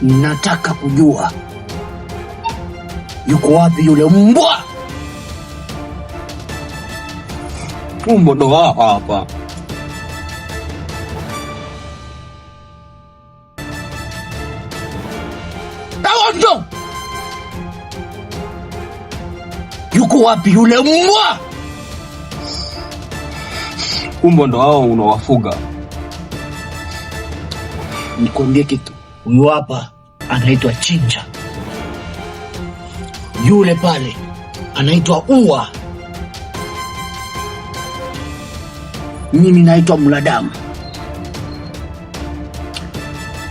Nataka kujua yuko wapi yule mbwa? Mbwa ndo hapa. Tawondo! Yuko wapi yule mbwa? Mbwa ndo hao unawafuga. Nikwambie kitu. Huyu hapa anaitwa Chinja. Yule pale anaitwa Ua. Mimi naitwa Mladamu.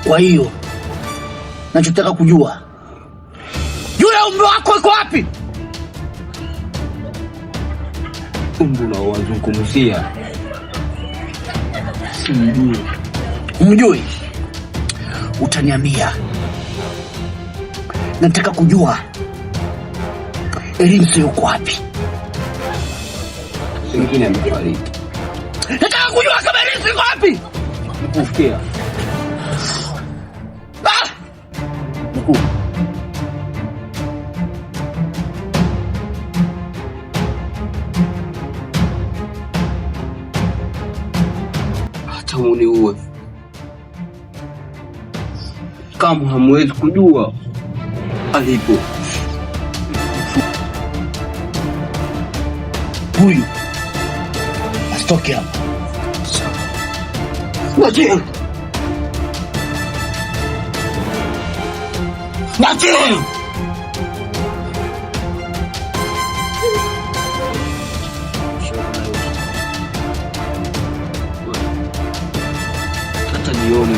Kwa hiyo nachotaka kujua, yule mbwa wako yuko wapi? Mbwa unawazungumzia simjui. Umjui? Utaniambia. Nataka kujua Elimse yuko wapi? Singine amefariki. Nataka kujua kama Elimse yuko wapi? Nikufikia. Hata uniue kama hamwezi kujua alipo huyu, asitoke hapa. Najie! hata jioni.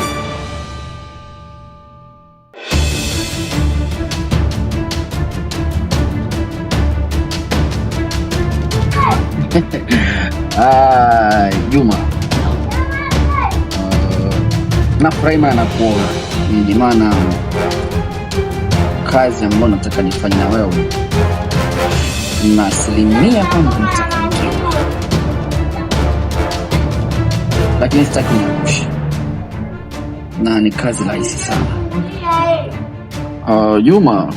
Juma, nafurahi na kuona ni maana kazi ambayo nataka nifanye na wewe na 100% nitafanikiwa, lakini sitaki niangushe, na ni kazi rahisi sana. Juma,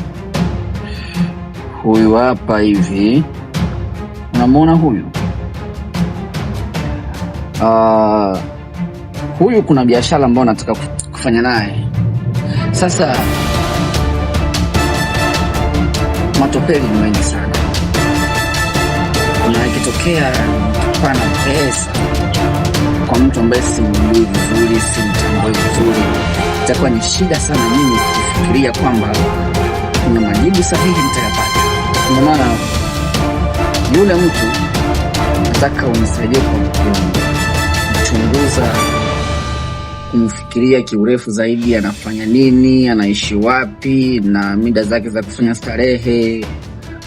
huyu hapa hivi, unamwona huyu? Huyu kuna biashara ambayo nataka kufanya naye. Sasa matopeli ni wengi sana, na ikitokea pana pesa kwa mtu ambaye simjui vizuri, simtambui vizuri, itakuwa ni shida sana mimi kufikiria kwamba kuna majibu sahihi nitayapata. Ndio maana yule mtu nataka unisaidie kwa kumchunguza, kumfikiria kiurefu zaidi, anafanya nini, anaishi wapi, na mida zake za kufanya starehe,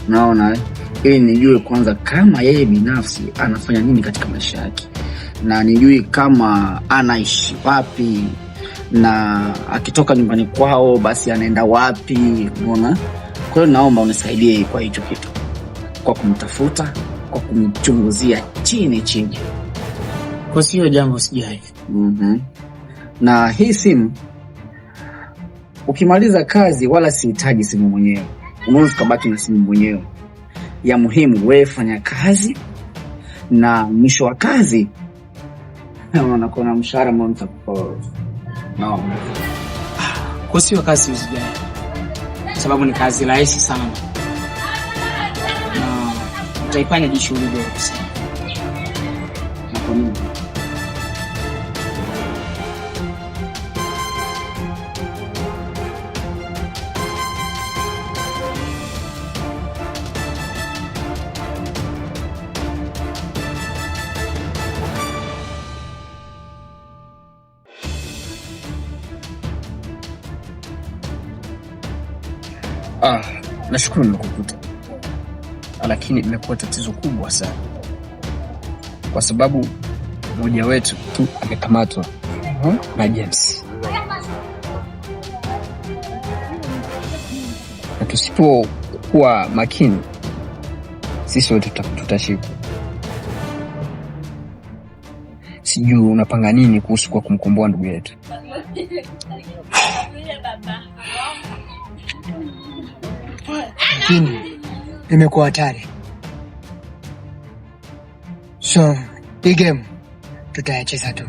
unaona, ili nijue kwanza kama yeye binafsi anafanya nini katika maisha yake, na nijue kama anaishi wapi, na akitoka nyumbani kwao basi anaenda wapi, unaona. Kwa hiyo naomba unisaidie kwa hicho kitu, kwa kumtafuta, kwa kumchunguzia chini. Kwa sio jambo sijai. Na hii simu ukimaliza kazi, wala sihitaji simu mwenyewe, unaweza kubaki na simu mwenyewe. Ya muhimu wewe fanya kazi, na mwisho wa kazi unakuwa na mshahara ambao nitakupa. Naam. Kwa sio kazi usijai, sababu ni kazi rahisi sana, na utaifanya jishughuli bora sana. Na kwa nini? Nashukuru nimekukuta, lakini imekuwa tatizo kubwa sana, kwa sababu mmoja wetu tu amekamatwa na James, na tusipokuwa makini sisi wote tutashikwa. Sijui unapanga nini kuhusu kwa kumkomboa ndugu yetu. Lakini imekuwa hatari. So, hii game tutayacheza tu.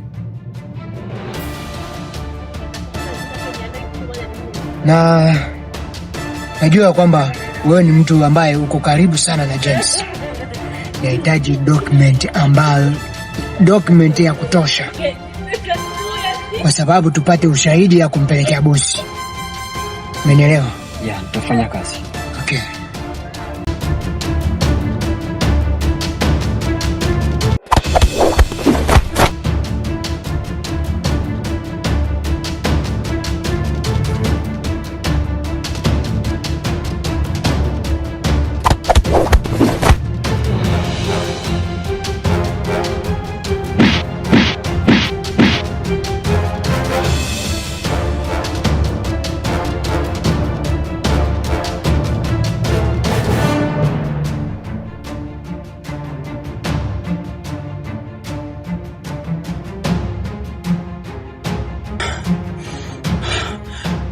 Na najua kwamba wewe ni mtu ambaye uko karibu sana na James. Nahitaji document ya kutosha, kwa sababu tupate ushahidi ya kumpelekea bosi. Umenielewa? Ya, tutafanya kazi. Okay.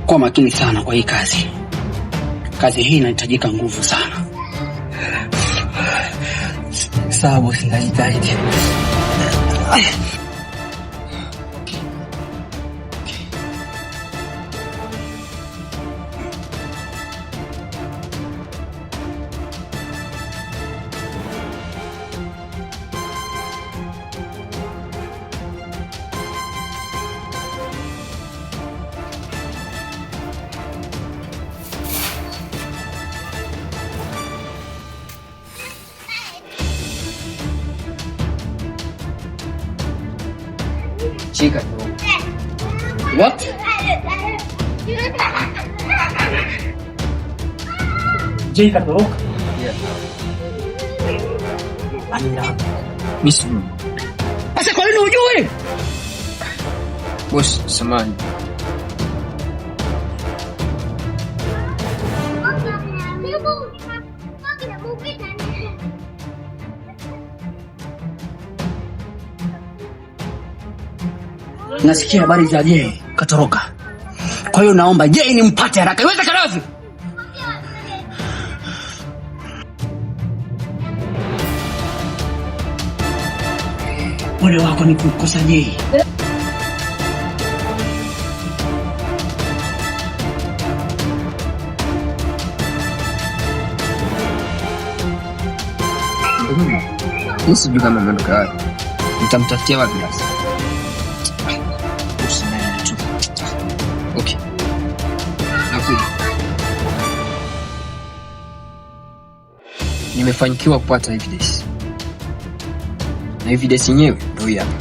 Kwa makini sana kwa hii kazi. Kazi hii inahitajika nguvu sana. Sawa bosi, najitahidi. Chika tu. What? Je, katoroka? Yeah. Misi. Asa kwa nini hujui? Boss, samani. Nasikia habari za Jay katoroka. Kwa hiyo naomba Jay nimpate haraka iwezekanavyo. Ole wako ni kukosa Jay. Sijui kama ameondoka wapi. Nitamtafutia wapi basi? Okay. Nakuja. Nimefanikiwa kupata evidence. Na evidence yenyewe ndio hii hapa.